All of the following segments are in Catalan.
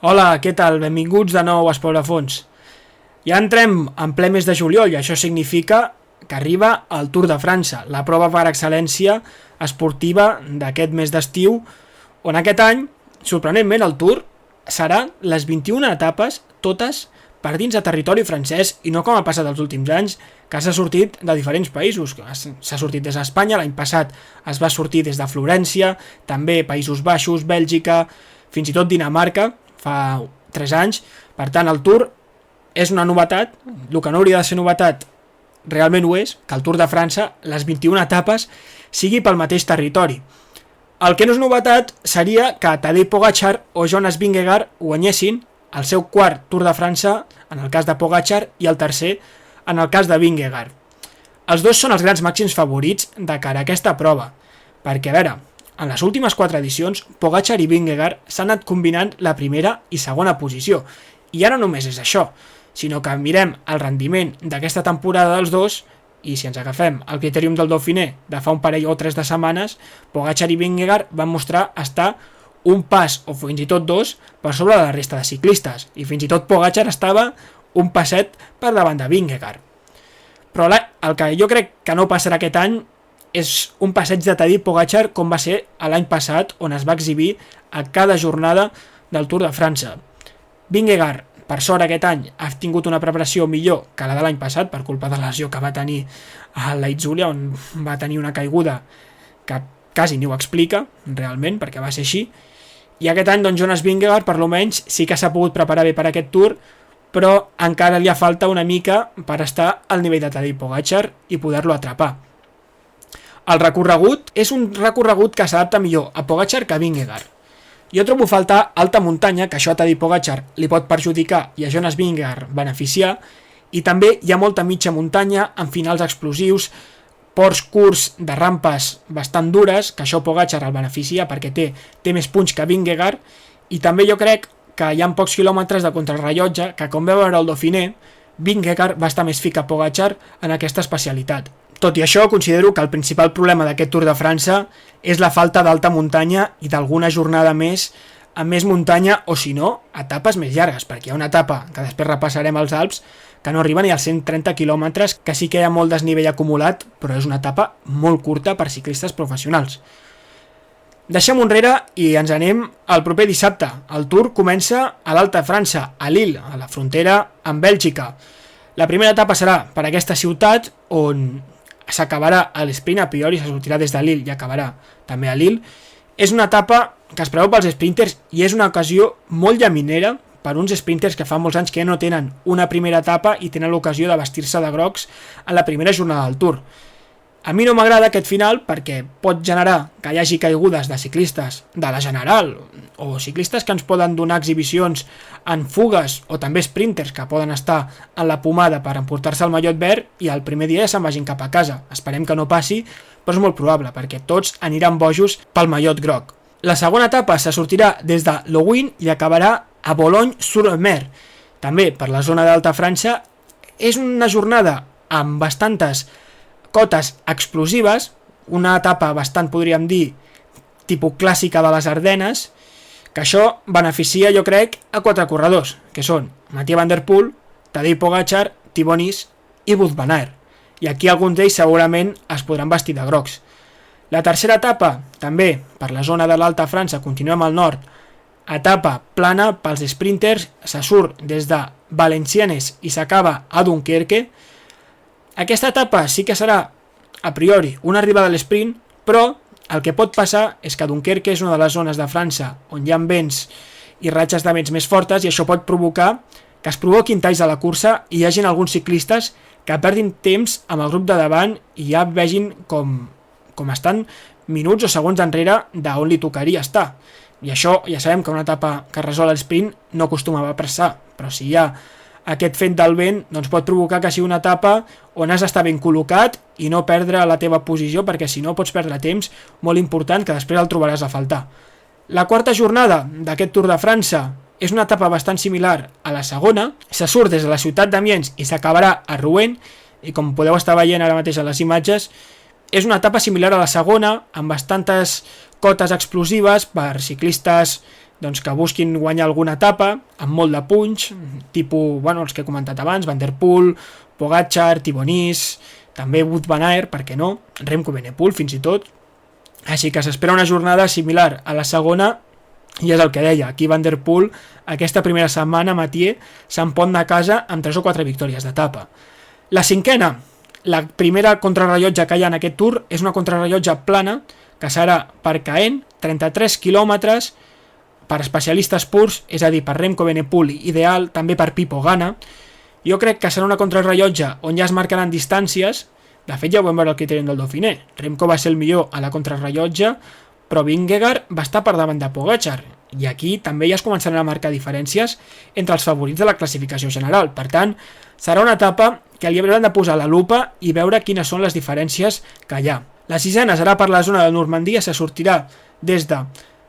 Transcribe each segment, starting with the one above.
Hola, què tal? Benvinguts de nou a Espoblafons. Ja entrem en ple mes de juliol i això significa que arriba el Tour de França, la prova per excel·lència esportiva d'aquest mes d'estiu, on aquest any, sorprenentment, el Tour serà les 21 etapes, totes per dins de territori francès i no com ha passat els últims anys, que s'ha sortit de diferents països. S'ha sortit des d'Espanya, l'any passat es va sortir des de Florència, també Països Baixos, Bèlgica, fins i tot Dinamarca, fa 3 anys. Per tant, el Tour és una novetat. El que no hauria de ser novetat realment ho és, que el Tour de França, les 21 etapes, sigui pel mateix territori. El que no és novetat seria que Tadej Pogačar o Jonas Vingegaard guanyessin el seu quart Tour de França, en el cas de Pogačar, i el tercer en el cas de Vingegaard. Els dos són els grans màxims favorits de cara a aquesta prova, perquè, a veure, en les últimes 4 edicions, Pogačar i Vingegaard s'han anat combinant la primera i segona posició. I ara no només és això, sinó que mirem el rendiment d'aquesta temporada dels dos, i si ens agafem el critèrium del Dauphiné de fa un parell o 3 de setmanes, Pogačar i Vingegaard van mostrar estar un pas, o fins i tot 2, per sobre de la resta de ciclistes, i fins i tot Pogačar estava un passet per davant de Vingegaard. Però el que jo crec que no passarà aquest any és un passeig de Tadej Pogačar com va ser l'any passat, on es va exhibir a cada jornada del Tour de França. Vingegaard, per sort, aquest any ha tingut una preparació millor que la de l'any passat, per culpa de la lesió que va tenir a la Itzulia, on va tenir una caiguda que quasi ni ho explica, realment, perquè va ser així. I aquest any, doncs, Jonas Vingegaard, per lo menys, sí que s'ha pogut preparar bé per aquest Tour, però encara li ha falta una mica per estar al nivell de Tadej Pogačar i poder-lo atrapar. El recorregut és un recorregut que s'adapta millor a Pogačar que a Vingegaard. Jo trobo faltar alta muntanya, que això a Tadej Pogačar li pot perjudicar i a Jonas Vingegaard beneficiar, i també hi ha molta mitja muntanya amb finals explosius, ports curts de rampes bastant dures, que això Pogačar el beneficia perquè té més punx que Vingegaard, i també jo crec que hi ha pocs quilòmetres de contrarrellotge, que com vam veure el Dauphiné, Vingegaard va estar més fi que Pogačar en aquesta especialitat. Tot i això, considero que el principal problema d'aquest Tour de França és la falta d'alta muntanya i d'alguna jornada més amb més muntanya, o si no, etapes més llargues, perquè hi ha una etapa, que després repassarem als Alps, que no arriba ni als 130 quilòmetres, que sí que hi ha molt desnivell acumulat, però és una etapa molt curta per ciclistes professionals. Deixem enrere i ens anem al proper dissabte. El Tour comença a l'Alta França, a Lille, a la frontera amb Bèlgica. La primera etapa serà per aquesta ciutat, on s'acabarà a l'esprint, a priori se sortirà des de Lille i acabarà també a Lille. És una etapa que es preveu pels sprinters i és una ocasió molt llaminera per uns sprinters que fa molts anys que no tenen una primera etapa i tenen l'ocasió de vestir-se de grocs en la primera jornada del Tour. A mi no m'agrada aquest final perquè pot generar que hi hagi caigudes de ciclistes de la General o ciclistes que ens poden donar exhibicions en fugues o també sprinters que poden estar en la pomada per emportar-se el mallot verd i el primer dia ja se'n vagin cap a casa. Esperem que no passi, però és molt probable perquè tots aniran bojos pel mallot groc. La segona etapa se sortirà des de Longwy i acabarà a Boulogne-sur-Mer. També per la zona d'Alta França. És una jornada amb bastantes cotes explosives, una etapa bastant, podríem dir, tipus clàssica de les Ardenes, que això beneficia, jo crec, a 4 corredors, que són Mathieu van der Poel, Tadej Pogačar, Thibaut Nice i Wout van Aert. I aquí alguns d'ells segurament es podran vestir de grocs. La tercera etapa, també per la zona de l'Alta França, continuem al nord, etapa plana pels sprinters, se surt des de Valenciennes i s'acaba a Dunkerque. Aquesta etapa sí que serà, a priori, una arribada a l'esprint, però el que pot passar és que Dunkerque és una de les zones de França on hi ha vents i ratxes de vents més fortes i això pot provocar que es provoquin talls a la cursa i hi hagin alguns ciclistes que perdin temps amb el grup de davant i ja vegin com estan minuts o segons enrere d'on li tocaria estar. I això ja sabem que una etapa que resol l'esprint no acostumava a passar, però si hi ha aquest fet del vent, doncs pot provocar que sigui una etapa on has d'estar ben col·locat i no perdre la teva posició, perquè si no pots perdre temps molt important que després el trobaràs a faltar. La quarta jornada d'aquest Tour de França és una etapa bastant similar a la segona, se surt des de la ciutat d'Amiens i s'acabarà a Rouen, i com podeu estar veient ara mateix a les imatges, és una etapa similar a la segona, amb bastantes cotes explosives per ciclistes doncs que busquin guanyar alguna etapa amb molt de punx, tipus, els que he comentat abans, Van der Poel, Pogačar, Tibonis, també Wout van Aert, per què no, Remco Evenepoel fins i tot. Així que s'espera una jornada similar a la segona, i és el que deia, aquí Van der Poel, aquesta primera setmana, Mathieu, se'n pot anar a casa amb 3 o 4 victòries d'etapa. La cinquena, la primera contrarrellotge que hi ha en aquest Tour, és una contrarrellotge plana, que serà per Caen, 33 quilòmetres, per especialistes purs, és a dir, per Remco Evenepoel, ideal, també per Pipo Gana. Jo crec que serà una contrarrellotge on ja es marcaran distàncies. De fet, ja ho vam veure el criteri del Dauphiné. Remco va ser el millor a la contrarrellotge, però Vingegaard va estar per davant de Pogačar, i aquí també ja es començaran a marcar diferències entre els favorits de la classificació general. Per tant, serà una etapa que li hauran de posar la lupa i veure quines són les diferències que hi ha. La sisena serà per la zona de Normandia, se sortirà des de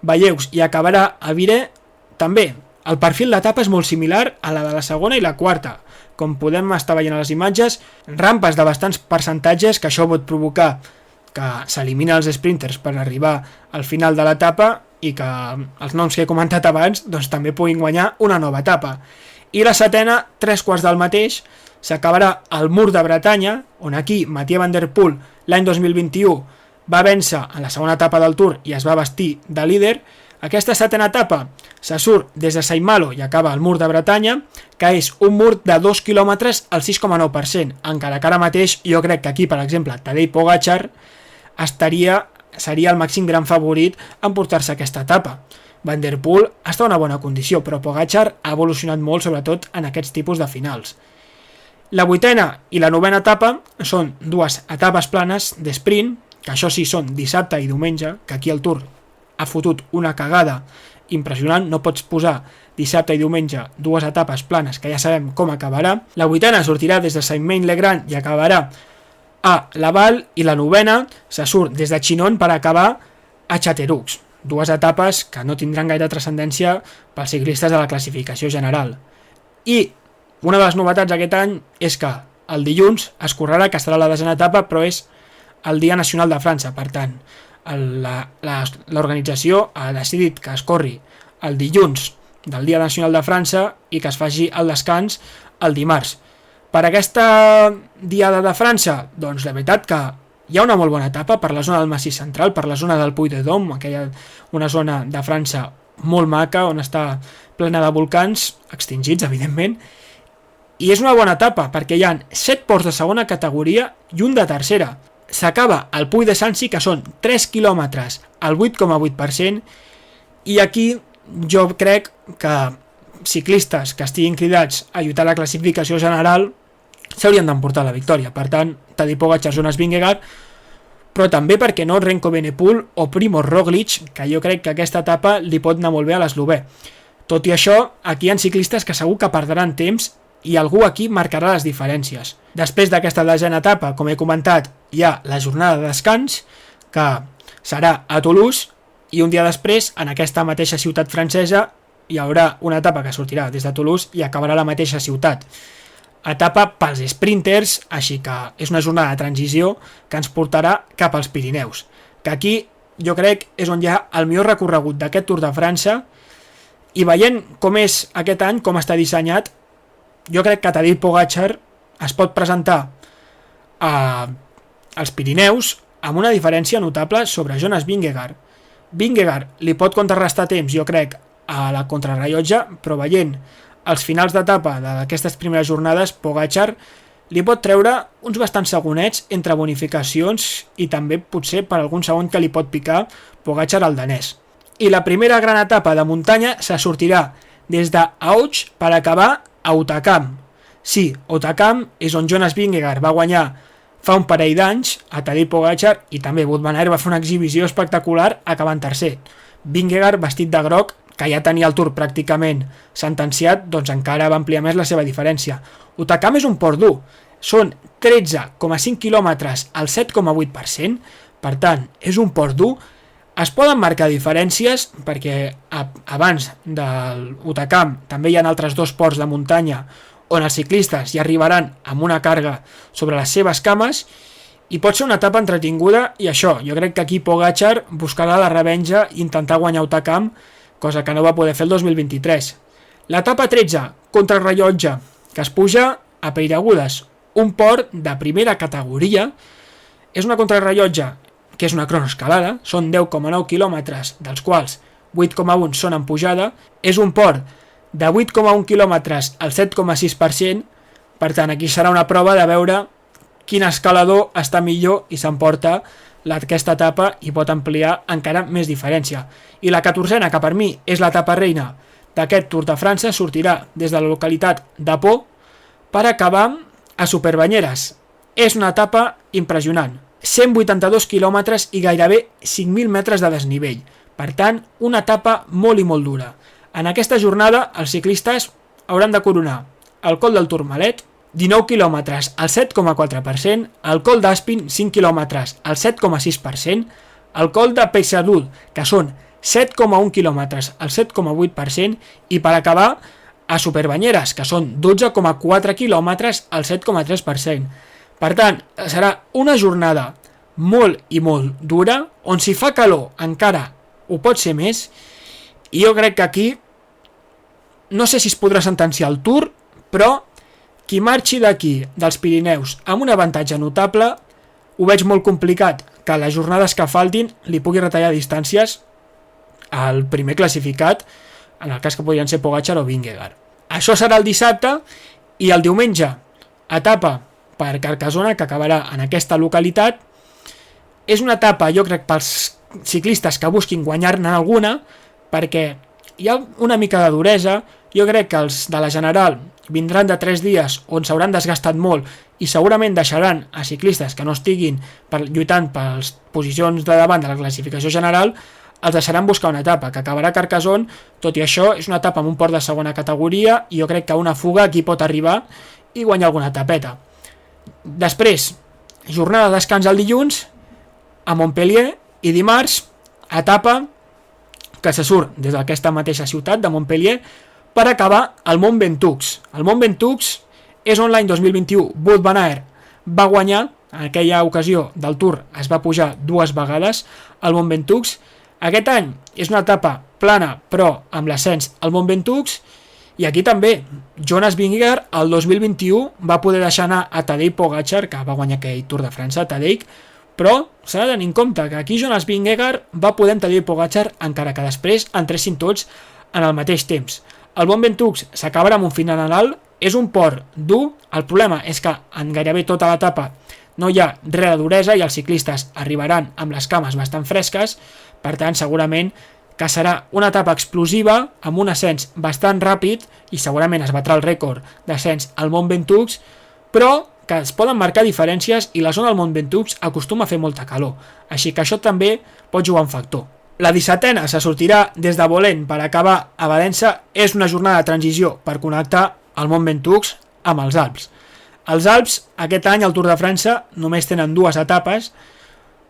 Valleus i acabarà a Viré. També, el perfil d'etapa és molt similar a la de la segona i la quarta. Com podem estar veient a les imatges, rampes de bastants percentatges, que això pot provocar que s'eliminen els sprinters per arribar al final de l'etapa i que els noms que he comentat abans doncs, també puguin guanyar una nova etapa. I la setena, 3/4 del mateix, s'acabarà al Mur de Bretanya, on aquí Mathieu Van der Poel l'any 2021 va vèncer en la segona etapa del Tour i es va vestir de líder. Aquesta setena etapa se surt des de Saint-Malo i acaba al Mur de Bretanya, que és un mur de 2 quilòmetres al 6,9%, encara que ara mateix jo crec que aquí, per exemple, Tadej Pogačar seria el màxim gran favorit en portar-se aquesta etapa. Van der Poel està en una bona condició, però Pogačar ha evolucionat molt, sobretot en aquests tipus de finals. La vuitena i la novena etapa són 2 etapes planes d'esprint, que això sí són dissabte i diumenge, que aquí el Tour ha fotut una cagada impressionant, no pots posar dissabte i diumenge 2 etapes planes, que ja sabem com acabarà. La vuitena sortirà des de Saint-Main-le-Grand i acabarà a Laval, i la novena se surt des de Chinon per acabar a Chateauroux. 2 etapes que no tindran gaire transcendència pels ciclistes de la classificació general. I una de les novetats aquest any és que el dilluns es correrà, que serà la 10a etapa, però és el Dia Nacional de França. Per tant, l'organització ha decidit que es corri el dilluns del Dia Nacional de França i que es faci el descans el dimarts. Per aquesta Diada de França, doncs la veritat que hi ha una molt bona etapa per la zona del Massís Central, per la zona del Puy de Dôme, una zona de França molt maca, on està plena de volcans, extingits, evidentment, i és una bona etapa, perquè hi ha 7 ports de segona categoria i un de tercera. S'acaba al Puy de Sancy, que són 3 quilòmetres al 8,8%, i aquí jo crec que ciclistes que estiguin cridats a lluitar la classificació general s'haurien d'emportar la victòria. Per tant, Tadej Pogačar, Jonas Vingegaard, però també, perquè no, Remco Evenepoel o Primož Roglič, que jo crec que aquesta etapa li pot anar molt bé a l'eslovè. Tot i això, aquí hi ha ciclistes que segur que perdran temps i algú aquí marcarà les diferències. Després d'aquesta 10a etapa, com he comentat, hi ha la jornada de descans, que serà a Toulouse, i un dia després, en aquesta mateixa ciutat francesa, hi haurà una etapa que sortirà des de Toulouse i acabarà a la mateixa ciutat. Etapa pels sprinters, així que és una jornada de transició que ens portarà cap als Pirineus, que aquí jo crec és on hi ha el millor recorregut d'aquest Tour de França, i veient com és aquest any, com està dissenyat, jo crec que Tadej Pogačar es pot presentar als Pirineus amb una diferència notable sobre Jonas Vingegaard. Vingegaard li pot contrarrestar temps, jo crec, a la contrarrellotge, però veient els finals d'etapa d'aquestes primeres jornades, Pogačar li pot treure uns bastants segonets entre bonificacions i també potser per algun segon que li pot picar Pogačar al danès. I la primera gran etapa de muntanya se sortirà des d'Auch per acabar a Hautacam. Sí, Hautacam és on Jonas Vingegaard va guanyar fa un parell d'anys a Tadej Pogačar, i també Wout van Aert va fer una exhibició espectacular acabant tercer. Vingegaard, vestit de groc, que ja tenia el Tour pràcticament sentenciat, doncs encara va ampliar més la seva diferència. Hautacam és un port dur, són 13,5 quilòmetres al 7,8%, per tant, és un port dur. Es poden marcar diferències perquè abans del Hautacam també hi ha altres 2 ports de muntanya on els ciclistes ja arribaran amb una càrrega sobre les seves cames, i pot ser una etapa entretinguda, i això, jo crec que aquí Pogačar buscarà la revenja i intentar guanyar Hautacam, cosa que no va poder fer el 2023. L'etapa 13, contrarrellotge, que es puja a Peiragudes, un port de primera categoria. És una contrarrellotge que és una cronoescalada, són 10,9 quilòmetres, dels quals 8,1 són en pujada. És un port de 8,1 quilòmetres al 7,6%, per tant aquí serà una prova de veure quin escalador està millor i s'emporta aquesta etapa i pot ampliar encara més diferència. I la 14a, que per mi és l'etapa reina d'aquest Tour de França, sortirà des de la localitat de Pau per acabar a Superbanyeres. És una etapa impressionant, 182 quilòmetres i gairebé 5.000 metres de desnivell. Per tant, una etapa molt i molt dura. En aquesta jornada, els ciclistes hauran de coronar el Col del Tourmalet, 19 quilòmetres al 7,4%, el Col d'Aspin, 5 quilòmetres al 7,6%, el Col de Peixadud, que són 7,1 quilòmetres al 7,8%, i per acabar a Superbanyeres, que són 12,4 quilòmetres al 7,3%. Per tant, serà una jornada molt i molt dura, on si fa calor encara ho pot ser més, i jo crec que aquí no sé si es podrà sentenciar el Tour, però qui marxi d'aquí dels Pirineus amb un avantatge notable, ho veig molt complicat que les jornades que faltin li pugui retallar distàncies al primer classificat, en el cas que podrien ser Pogačar o Vingegaard. Això serà el dissabte, i el diumenge etapa per Carcassona, que acabarà en aquesta localitat. És una etapa, jo crec, pels ciclistes que busquin guanyar-ne alguna, perquè hi ha una mica de duresa. Jo crec que els de la General vindran de 3 dies on s'hauran desgastat molt i segurament deixaran a ciclistes que no estiguin lluitant per les posicions de davant de la classificació general, els deixaran buscar una etapa, que acabarà a Carcassonne. Tot i això, és una etapa amb un port de segona categoria, i jo crec que una fuga aquí pot arribar i guanyar alguna etapeta. Després, jornada de descans el dilluns a Montpellier, i dimarts, etapa que se surt des d'aquesta mateixa ciutat de Montpellier per acabar al Mont Ventoux. El Mont Ventoux és on l'any 2021 Wout van Aert va guanyar. En aquella ocasió del Tour es va pujar 2 vegades al Mont Ventoux. Aquest any és una etapa plana, però amb l'ascens al Mont Ventoux. I aquí també Jonas Vingegaard el 2021 va poder deixar anar a Tadej Pogačar, que va guanyar aquell Tour de França, Tadej, però s'ha de tenir en compte que aquí Jonas Vingegaard va poder amb Tadej Pogačar, encara que després entressin tots en el mateix temps. El Mont Ventoux s'acabarà amb un final alt, és un port dur. El problema és que en gairebé tota l'etapa no hi ha res de duresa i els ciclistes arribaran amb les cames bastant fresques. Per tant, segurament que serà una etapa explosiva amb un ascens bastant ràpid i segurament es batrà el rècord d'ascens al Mont Ventoux, però que es poden marcar diferències i la zona del Mont Ventoux acostuma a fer molta calor, així que això també pot jugar un factor. La 17a se sortirà des de Bolèn per acabar a València. És una jornada de transició per connectar el Mont Ventoux amb els Alps. Els Alps, aquest any al Tour de França, només tenen 2 etapes,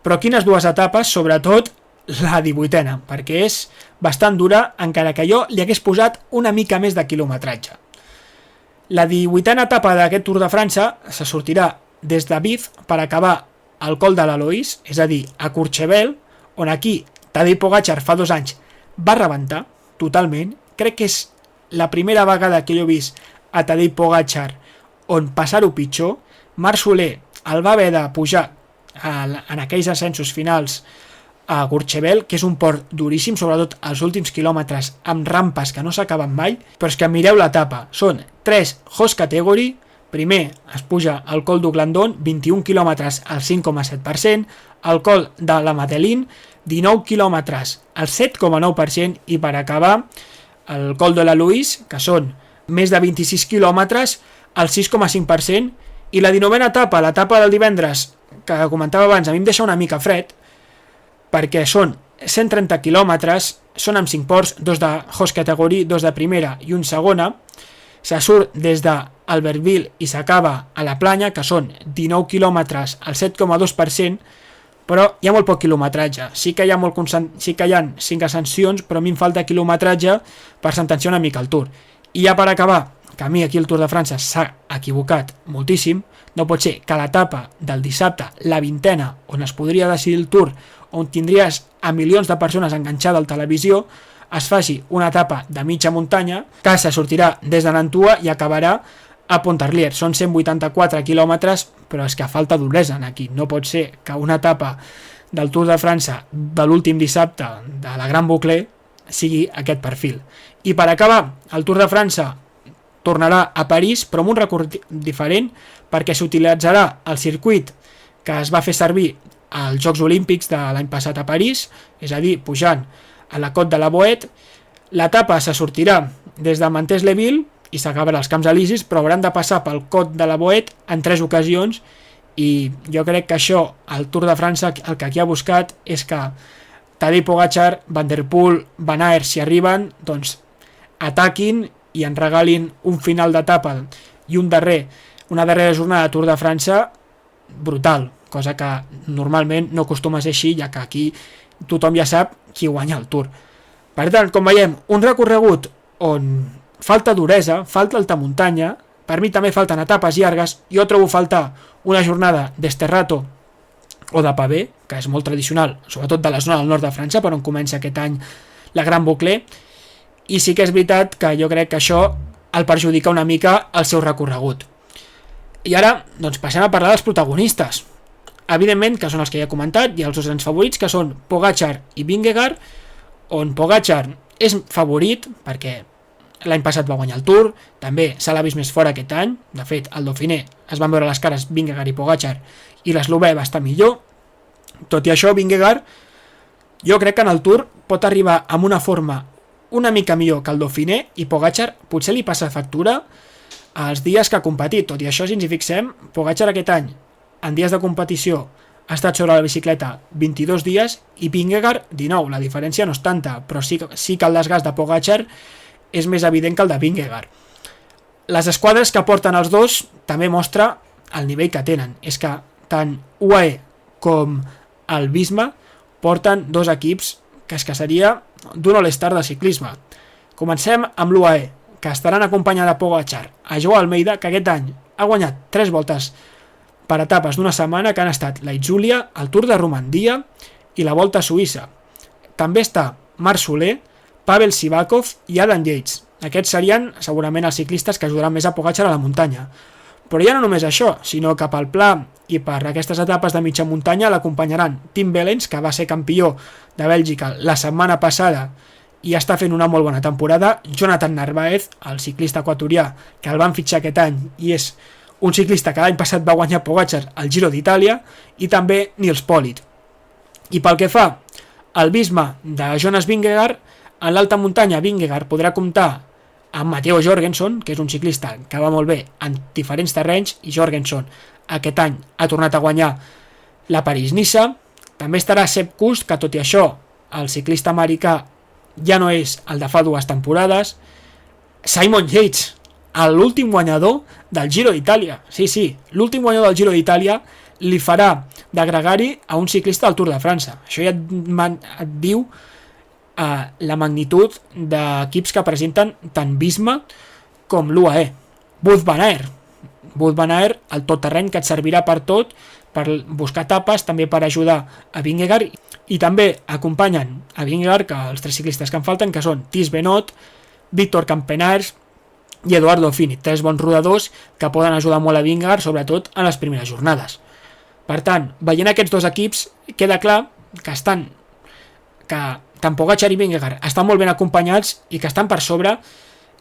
però quines 2 etapes? Sobretot la 18a, perquè és bastant dura, encara que jo li hagués posat una mica més de quilometratge. La 18a etapa d'aquest Tour de França se sortirà des de Viz per acabar al Col de l'Aloís, és a dir, a Courchevel, on aquí Tadej Pogačar fa 2 anys va rebentar totalment. Crec que és la primera vegada que jo he vist a Tadej Pogačar on passar-ho pitjor. Marc Soler el va haver de pujar en aquells ascensos finals a Courchevel, que és un port duríssim, sobretot els últims quilòmetres amb rampes que no s'acaben mai. Però és que mireu l'etapa, són 3 Host Category. Primer es puja al Col du Glandon, 21 quilòmetres al 5,7%, el Col de la Madeleine, 19 quilòmetres al 7,9%, i per acabar el Col de la Louise, que són més de 26 quilòmetres al 6,5%. I la 19a etapa, l'etapa del divendres, que comentava abans, a mi em deixa una mica fred, perquè són 130 quilòmetres, són amb 5 ports, 2 de Host Category, 2 de primera i un segona. Se surt des d'Albertville i s'acaba a la Planya, que són 19 quilòmetres al 7,2%, però hi ha molt poc quilometratge. Sí que hi ha 5 ascensions, però a mi em falta quilometratge per sentenciar una mica el Tour. I ja per acabar, que a mi aquí el Tour de França s'ha equivocat moltíssim. No pot ser que l'etapa del dissabte, la 20a, on es podria decidir el Tour, on tindries a milions de persones enganxada a la televisió, es faci una etapa de mitja muntanya que se sortirà des de Nantua i acabarà a Pontarlier. Són 184 quilòmetres, però és que falta duresa aquí. No pot ser que una etapa del Tour de França de l'últim dissabte de la Gran Boucle sigui aquest perfil. I per acabar, el Tour de França tornarà a París, però amb un recorregut diferent, perquè s'utilitzarà el circuit que es va fer servir als Jocs Olímpics de l'any passat a París, és a dir, pujant a la Côte de la Boët. L'etapa se sortirà des de Mantes-les-Villes i s'acabarà als Camps Elisis, però hauran de passar pel Côte de la Boët en 3 ocasions, i jo crec que això, el Tour de França, el que aquí ha buscat és que Tadej Pogačar, Van der Poel, Van Aert, si arriben, doncs ataquin i en regalin un final d'etapa i una darrera jornada de Tour de França brutal, cosa que normalment no acostuma a ser així, ja que aquí tothom ja sap qui guanya el Tour. Per tant, com veiem, un recorregut on falta duresa, falta alta muntanya, per mi també falten etapes llargues, jo trobo faltar una jornada d'Esterrato o de pavé, que és molt tradicional, sobretot de la zona del nord de França, per on comença aquest any la Gran Boucle, i sí que és veritat que jo crec que això el perjudica una mica el seu recorregut. I ara, doncs, passem a parlar dels protagonistes. Evidentment, que són els que ja he comentat, i els dos grans favorits, que són Pogačar i Vingegaard, on Pogačar és favorit, perquè l'any passat va guanyar el Tour, també se l'ha vist més fora aquest any, de fet, al Dauphiné es van veure les cares Vingegaard i Pogačar, i l'Eslovè va estar millor. Tot i això, Vingegaard, jo crec que en el Tour pot arribar amb una forma una mica millor que el Dauphiné, i Pogačar potser li passa factura els dies que ha competit. Tot i això, si ens hi fixem, Pogačar aquest any, en dies de competició, ha estat sobre la bicicleta 22 dies i Vingegaard 19. La diferència no és tanta, però sí que el desgast de Pogačar és més evident que el de Vingegaard. Les esquadres que porten els dos també mostra el nivell que tenen. És que tant UAE com el Visma porten dos equips que seria d'un all-star de ciclisme. Comencem amb l'UAE, que estaran acompanyant a Pogačar, a Joao Almeida, que aquest any ha guanyat 3 voltes per etapes d'una setmana, que han estat la Itzulia, el Tour de Romandia i la Volta a Suïssa. També està Marc Soler, Pavel Sivakov i Adam Yates. Aquests serien segurament els ciclistes que ajudaran més a Pogačar a la muntanya. Però ja no només això, sinó que pel pla i per aquestes etapes de mitja muntanya l'acompanyaran Tim Wellens, que va ser campió de Bèlgica la setmana passada i està fent una molt bona temporada, Jonathan Narváez, el ciclista equatorià que el van fitxar aquest any i és un ciclista que l'any passat va guanyar Pogačar al Giro d'Itàlia, i també Nils Politt. I pel que fa al Visma de Jonas Vingegaard, en l'alta muntanya Vingegaard podrà comptar amb Matteo Jorgensen, que és un ciclista que va molt bé en diferents terrenys, i Jorgensen aquest any ha tornat a guanyar la París-Niça. També estarà Sepp Kuss, que tot i això el ciclista americà ja no és el de fa 2 temporades. Simon Yates, l'últim guanyador del Giro d'Itàlia. Sí, l'últim guanyador del Giro d'Itàlia li farà de gregari a un ciclista del Tour de França. Això ja et diu la magnitud d'equips que presenten tant Visma com l'UAE. Wout van Aert, el tot-terreny que et servirà per tot, per buscar etapes, també per ajudar a Vingegaard, i també acompanyen a Vingegaard que els 3 ciclistes que en falten, que són Thies Benoot, Víctor Campenaerts i Eduardo Fini, 3 bons rodadors que poden ajudar molt a Vingegaard, sobretot en les primeres jornades. Per tant, veient aquests dos equips, queda clar que tant Pogačar i Vingegaard estan molt ben acompanyats i que estan per sobre,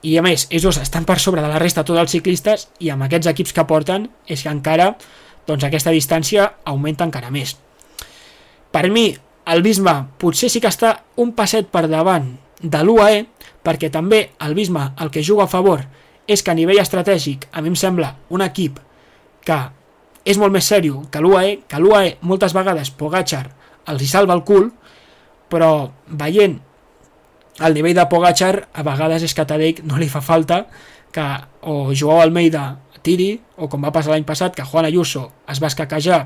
i a més, ells dos estan per sobre de la resta de tots els ciclistes, i amb aquests equips que porten és que encara doncs aquesta distància augmenta encara més. Per mi, el Visma potser sí que està un passet per davant de l'UAE, perquè també el Visma el que juga a favor és que a nivell estratègic a mi em sembla un equip que és molt més sèrio que l'UAE moltes vegades Pogačar els hi salva el cul, però veient el nivell de Pogačar a vegades és que a Tadej no li fa falta que o Joao Almeida tiri, o com va passar l'any passat que Juan Ayuso es va escaquejar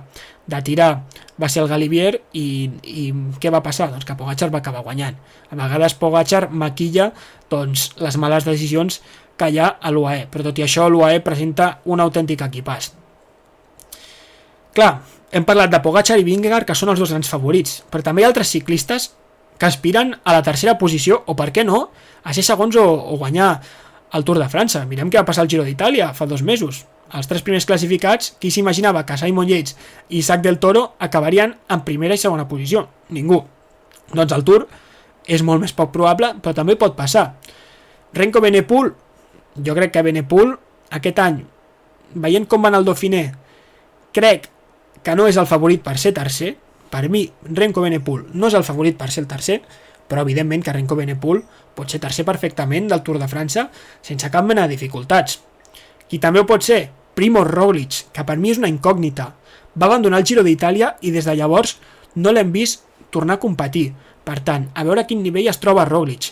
de tirar, va ser el Galibier, i què va passar? Doncs que Pogačar va acabar guanyant. A vegades Pogačar maquilla doncs, les males decisions que hi ha a l'UAE, però tot i això l'UAE presenta un autèntic equipàs. Clar, hem parlat de Pogačar i Vingegaard, que són els dos grans favorits, però també hi ha altres ciclistes que aspiren a la tercera posició, o per què no, a ser segons o guanyar el Tour de França. Mirem què va passar al Giro d'Itàlia fa 2 mesos. Els 3 primers classificats, qui s'imaginava que Simon Yates i Isaac del Toro acabarien en primera i segona posició? Ningú. Doncs el Tour és molt més poc probable, però també pot passar. Renko Evenepoel, jo crec que Evenepoel aquest any, veient com va anar el Dauphiné, crec que no és el favorit per ser tercer. Per mi, Renko Evenepoel no és el favorit per ser el tercer, però evidentment que Renko Evenepoel pot ser tercer perfectament del Tour de França sense cap mena de dificultats. Qui també ho pot ser? Primož Roglič, que per mi és una incògnita. Va abandonar el Giro d'Itàlia i des de llavors no l'hem vist tornar a competir. Per tant, a veure a quin nivell es troba Roglič.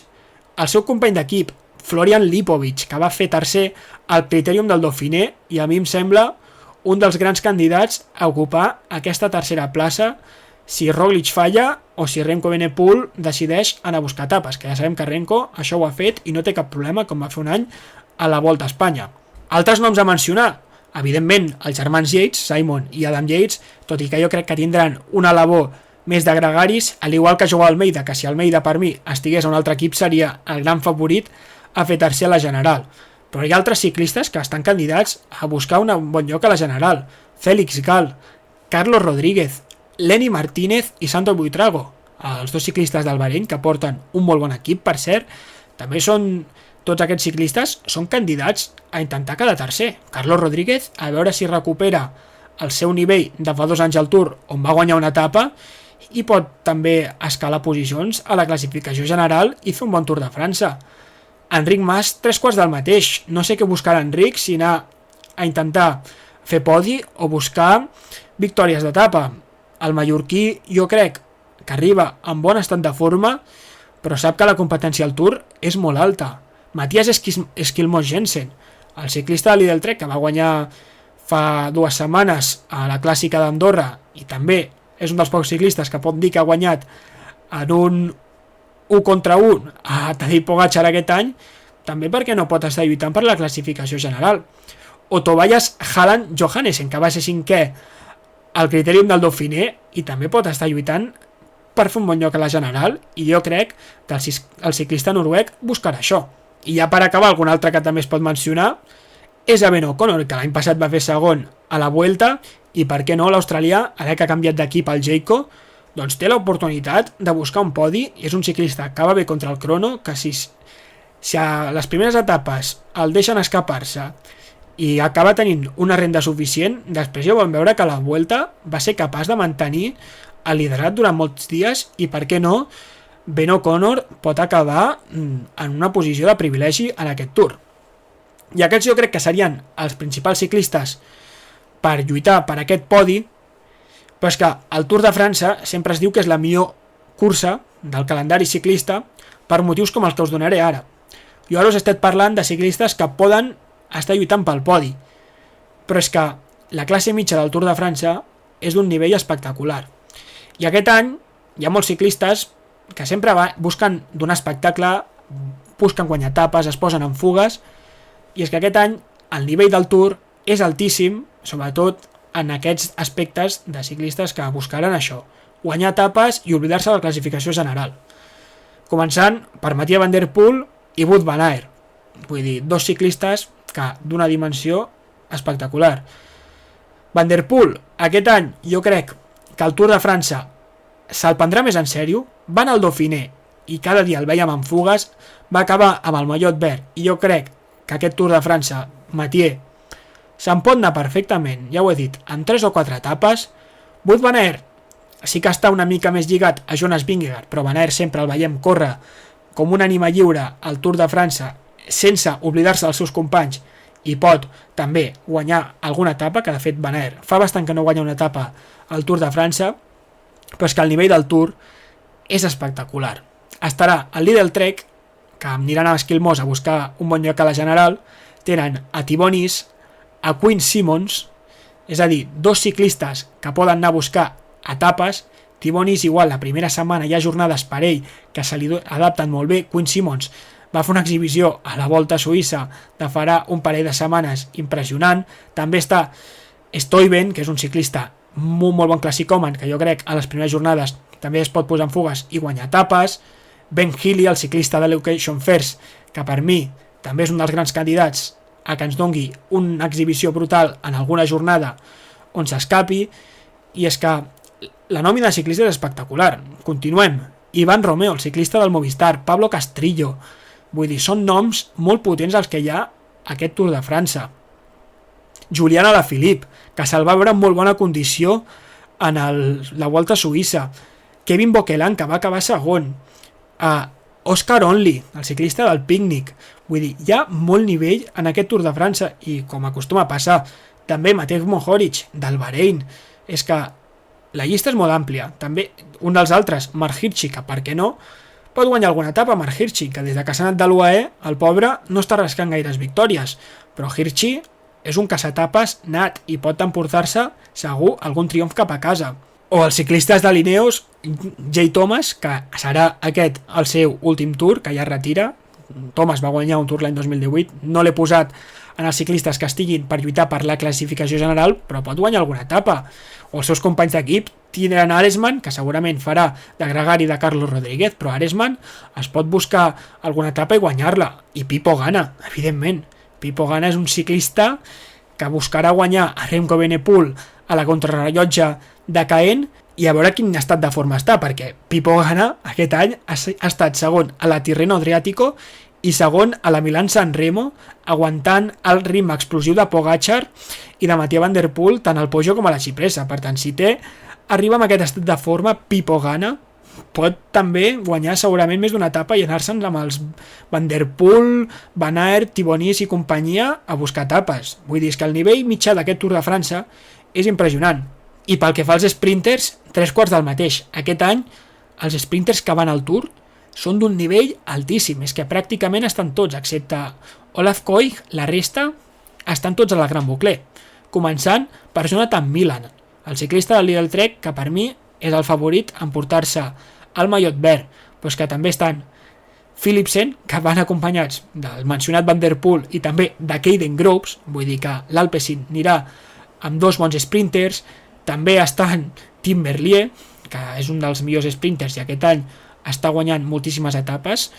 El seu company d'equip, Florian Lipovic, que va fer tercer al Critérium del Dauphiné i a mi em sembla un dels grans candidats a ocupar aquesta tercera plaça si Roglič falla o si Renko Evenepoel decideix anar a buscar etapes, que ja sabem que Renko això ho ha fet i no té cap problema, com va fer un any a la Volta a Espanya. Altres noms a mencionar, evidentment els germans Yates, Simon i Adam Yates, tot i que jo crec que tindran una labor més de gregaris, al igual que Joao Almeida, que si Almeida per mi estigués a un altre equip seria el gran favorit a fer tercer a la General. Però hi ha altres ciclistes que estan candidats a buscar un bon lloc a la General. Félix Gal, Carlos Rodríguez, Lenny Martínez i Santo Buitrago, els 2 ciclistes del Bahrein que porten un molt bon equip, per cert. També tots aquests ciclistes són candidats a intentar quedar tercer. Carlos Rodríguez, a veure si recupera el seu nivell de fa 2 anys al Tour, on va guanyar una etapa, i pot també escalar posicions a la classificació general i fer un bon Tour de França. Enric Mas, 3/4 del mateix. No sé què buscarà Enric, si anar a intentar fer podi o buscar victòries d'etapa. El mallorquí jo crec que arriba en bon estat de forma, però sap que la competència al Tour és molt alta. Matías Esquilmos Jensen, el ciclista de l'Idel Trek que va guanyar fa 2 setmanes a la clàssica d'Andorra i també és un dels pocs ciclistes que pot dir que ha guanyat en un 1 contra 1 a Tadej Pogačar aquest any, també perquè no pot estar lluitant per la classificació general. O Tobias Haaland Johannessen, que va ser 5è al Critérium del Dauphiné i també pot estar lluitant per fer un bon lloc a la general, i jo crec que el ciclista noruec buscarà això. I ja per acabar, algun altre que també es pot mencionar és Ben O'Connor, que l'any passat va fer segon a la Vuelta, i per què no l'australià, ara que ha canviat d'equip al Jayco, doncs té l'oportunitat de buscar un podi, i és un ciclista que va bé contra el crono, que si a les primeres etapes el deixen escapar-se i acaba tenint una renda suficient, després ja vam veure que a la Vuelta va ser capaç de mantenir el liderat durant molts dies, i per què no Ben O'Connor pot acabar en una posició de privilegi en aquest Tour. I aquests jo crec que serien els principals ciclistes per lluitar per aquest podi, però és que el Tour de França sempre es diu que és la millor cursa del calendari ciclista per motius com els que us donaré ara. Jo ara us he estat parlant de ciclistes que poden estar lluitant pel podi, però és que la classe mitja del Tour de França és d'un nivell espectacular. I aquest any hi ha molts ciclistes que sempre busquen donar espectacle, busquen guanyar etapes, es posen en fugues, i és que aquest any el nivell del Tour és altíssim, sobretot en aquests aspectes de ciclistes que buscaran això, guanyar etapes i oblidar-se de la classificació general. Començant per Mathieu van der Poel i Wout van Aert, vull dir, 2 ciclistes que d'una dimensió espectacular. Van der Poel, aquest any jo crec que el Tour de França se'l prendrà més en sèrio, va anar al Dauphiné i cada dia el veiem en fugues, va acabar amb el mallot verd, i jo crec que aquest Tour de França, Mathieu, se'n pot anar perfectament, ja ho he dit, en 3 o 4 etapes. Wout van Aert sí que està una mica més lligat a Jonas Vingegaard, però Van Aert sempre el veiem córrer com una ànima lliure al Tour de França sense oblidar-se dels seus companys, i pot també guanyar alguna etapa, que de fet Van Aert fa bastant que no guanya una etapa al Tour de França, però és que el nivell del Tour és espectacular. Estarà el Lidl Trek, que aniran a Esquilmós a buscar un bon lloc a la general, tenen a Tibonis, a Quinn Simmons, és a dir, 2 ciclistes que poden anar a buscar etapes. Tibonis igual, la primera setmana hi ha jornades per ell que se li adapten molt bé. Quinn Simmons va fer una exhibició a la Volta a Suïssa de farà un parell de setmanes impressionant. També està Stuyven, que és un ciclista molt, molt bon classicòman, que jo crec a les primeres jornades també es pot posar en fugues i guanyar etapes. Ben Healy, el ciclista de l'Education First, que per mi també és un dels grans candidats a que ens dongui una exhibició brutal en alguna jornada on s'escapi. I és que la nòmina de ciclistes és espectacular. Continuem. Iván Romeo, el ciclista del Movistar, Pablo Castrillo. Vull dir, són noms molt potents els que hi ha a aquest Tour de França. Julián Alaphilippe, que se'l va veure en molt bona condició en la Volta a Suïssa. Kevin Bouquelan, que va acabar segon. Oscar Onley, el ciclista del Picnic. Vull dir, hi ha molt nivell en aquest Tour de França i, com acostuma a passar, també Matej Mohoric, del Bahrein. És que la llista és molt àmplia. També un dels altres, Mark Hirschi, que per què no, pot guanyar alguna etapa. Mark Hirschi, que des que s'ha anat de l'UAE, el pobre no està rascant gaires victòries, però Hirschi és un caçatapes nat i pot emportar-se segur algun triomf cap a casa. O els ciclistes de l'Ineos, Jay Thomas, que serà aquest el seu últim Tour, que ja es retira. Thomas va guanyar un Tour l'any 2018, no l'he posat en els ciclistes que estiguin per lluitar per la classificació general, però pot guanyar alguna etapa. O els seus companys d'equip tindran Aresman, que segurament farà de gregari de Carlos Rodríguez, però Aresman es pot buscar alguna etapa i guanyar-la. I Pipo Gana, evidentment. Pipo Gana és un ciclista que buscarà guanyar a Remco Evenepoel a la contrarrellotge de Caen i a veure quin estat de forma està, perquè Pipo Gana aquest any ha estat segon a la Tirreno Adriático i segon a la Milán-San Remo, aguantant el ritme explosiu de Pogačar i de Mathieu Van Der Poel tant al Poggio com a la Cipressa. Per tant, si arriba amb aquest estat de forma, Pipo Gana pot també guanyar segurament més d'una etapa i anar-se'n amb els Van Der Poel, Van Aert, Thibonys i companyia a buscar etapes. Vull dir, que el nivell mitjà d'aquest Tour de França és impressionant. I pel que fa als sprinters, 3/4 del mateix. Aquest any, els sprinters que van al Tour són d'un nivell altíssim. És que pràcticament estan tots, excepte Olaf Koig, la resta estan tots a la Gran Boucle. Començant per Jonathan Milan, el ciclista del Lidl Trek, que per mi és el favorit en portar-se al mallot verd, però que també estan Philipsen, que van acompanyats del mencionat Van Der Poel i també de Caden Groves. Vull dir que l'Alpecin anirà amb dos bons sprinters. També estan Tim Merlier, que és un dels millors sprinters i aquest any està guanyant moltíssimes etapes.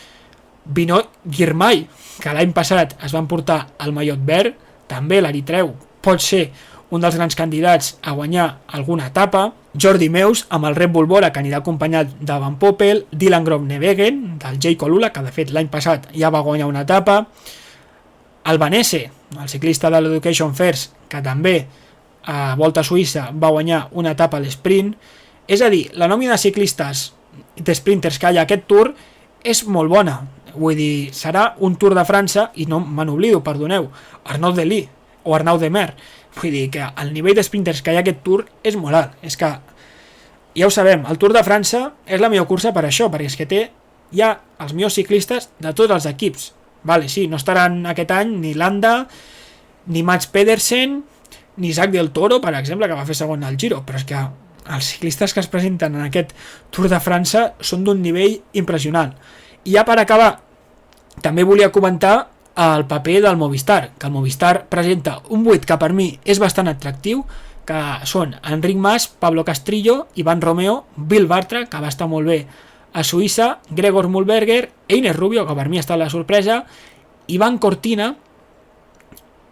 Benoît Girmay, que l'any passat es van portar al mallot verd, també l'eritreu pot ser un dels grans candidats a guanyar alguna etapa. Jordi Meus, amb el Red Bull Bora, que anirà acompanyat de Van Poppel. Dylan Groenewegen, del Jayco Lula, que de fet l'any passat ja va guanyar una etapa. Albanese, el ciclista de l'Education First, que també a Volta a Suïssa va guanyar una etapa a l'esprint. És a dir, la nòmina de ciclistes d'sprinters que hi ha aquest Tour és molt bona. Vull dir, serà un Tour de França, i no me n'oblido, perdoneu, Arnaud Delis o Arnaud Demer. Vull dir que el nivell d'sprinters que hi ha aquest Tour és molt alt. És que, ja ho sabem, el Tour de França és la millor cursa per això, perquè és que hi ha els millors ciclistes de tots els equips. Vale, sí, no estaran aquest any ni Landa, ni Mats Pedersen, ni Isaac del Toro, per exemple, que va fer segon al Giro, però és que els ciclistes que es presenten en aquest Tour de França són d'un nivell impressionant. I ja per acabar, també volia comentar el paper del Movistar, que el Movistar presenta un 8 que per mi és bastant atractiu, que són Enric Mas, Pablo Castrillo, Iván Romeo, Bill Bartra, que va estar molt bé a Suïssa, Gregor Mulberger, Einer Rubio, que per mi ha estat la sorpresa, Ivan Cortina,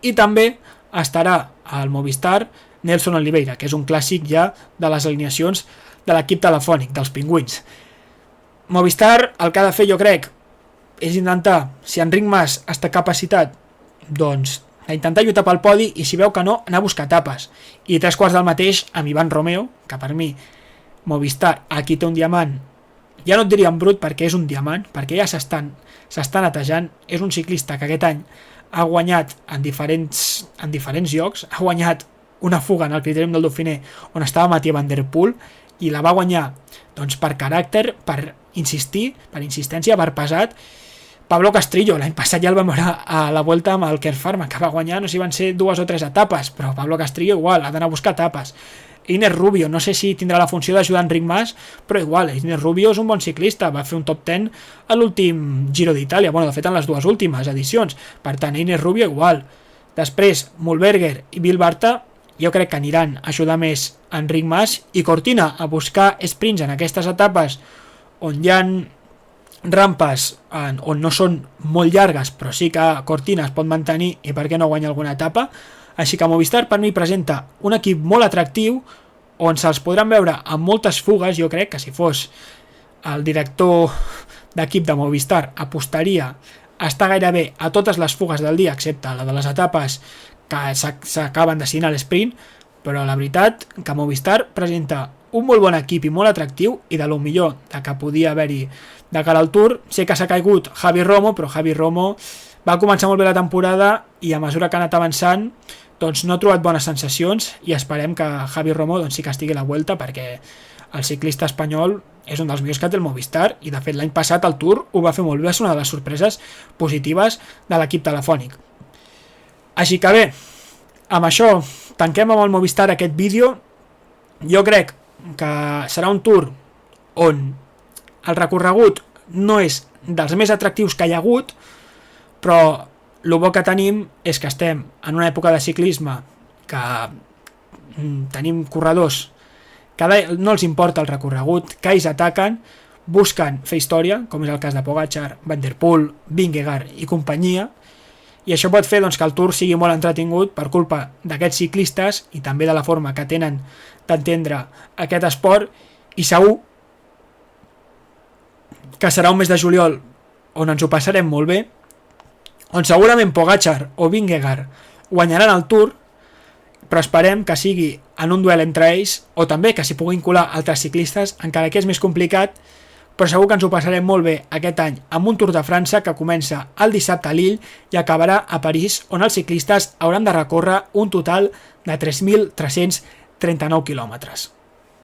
i també estarà al Movistar Nelson Oliveira, que és un clàssic ja de les alineacions de l'equip telefònic, dels pingüins. Movistar, el que ha de fer, jo crec, és intentar, si Enric Mas està capacitat, doncs intentar lluitar pel podi, i si veu que no, anar a buscar etapes. I 3/4 del mateix amb Iván Romeo, que per mi Movistar aquí té un diamant, ja no et diria en brut perquè és un diamant, perquè ja s'està netejant. És un ciclista que aquest any ha guanyat en diferents llocs, ha guanyat una fuga en el Critérium del Dauphiné on estava Mathieu Van Der Poel i la va guanyar doncs, per caràcter, per insistir, per insistència, per pesat. Pablo Castrillo, l'any passat ja el vam veure a la Vuelta amb el Kern Pharma, que va guanyar, no sé si van ser 2 o 3 etapes, però Pablo Castrillo igual, ha d'anar a buscar etapes. Einer Rubio, no sé si tindrà la funció d'ajudar Enric Mas, però igual, Einer Rubio és un bon ciclista, va fer un top 10 a l'últim Giro d'Itàlia, bueno, de fet en les 2 últimes edicions, per tant, Einer Rubio igual. Després, Mulberger i Bill Barta jo crec que aniran a ajudar més Enric Mas i Cortina a buscar sprints en aquestes etapes on hi ha rampes on no són molt llargues, però sí que Cortina es pot mantenir i per què no guanya alguna etapa. Així que Movistar per mi presenta un equip molt atractiu on se'ls podran veure amb moltes fugues. Jo crec que si fos el director d'equip de Movistar apostaria a estar gairebé a totes les fugues del dia excepte la de les etapes que s'acaben destinant a l'esprint, però la veritat que Movistar presenta un molt bon equip i molt atractiu i de lo millor que podia haver-hi de cara al Tour. Sé que s'ha caigut Javi Romo, però Javi Romo va començar molt bé la temporada i a mesura que ha anat avançant doncs no ha trobat bones sensacions i esperem que Javi Romo doncs sí que estigui a la Vuelta, perquè el ciclista espanyol és un dels millors que té el Movistar i de fet l'any passat al Tour ho va fer molt bé, és una de les sorpreses positives de l'equip telefònic. Així que bé, amb això tanquem amb el Movistar aquest vídeo. Jo crec que serà un Tour on el recorregut no és dels més atractius que hi ha hagut, però el bo que tenim és que estem en una època de ciclisme que tenim corredors que no els importa el recorregut, que ells ataquen, busquen fer història, com és el cas de Pogačar, Van der Poel, Vingegaard i companyia, i això pot fer doncs, que el Tour sigui molt entretingut per culpa d'aquests ciclistes i també de la forma que tenen d'entendre aquest esport, i segur que serà un mes de juliol on ens ho passarem molt bé, on segurament Pogačar o Vingegaard guanyaran el Tour, però esperem que sigui en un duel entre ells o també que s'hi puguin colar altres ciclistes, encara que és més complicat, però segur que ens ho passarem molt bé aquest any amb un Tour de França que comença el dissabte a Lille i acabarà a París, on els ciclistes hauran de recórrer un total de 3.339 quilòmetres.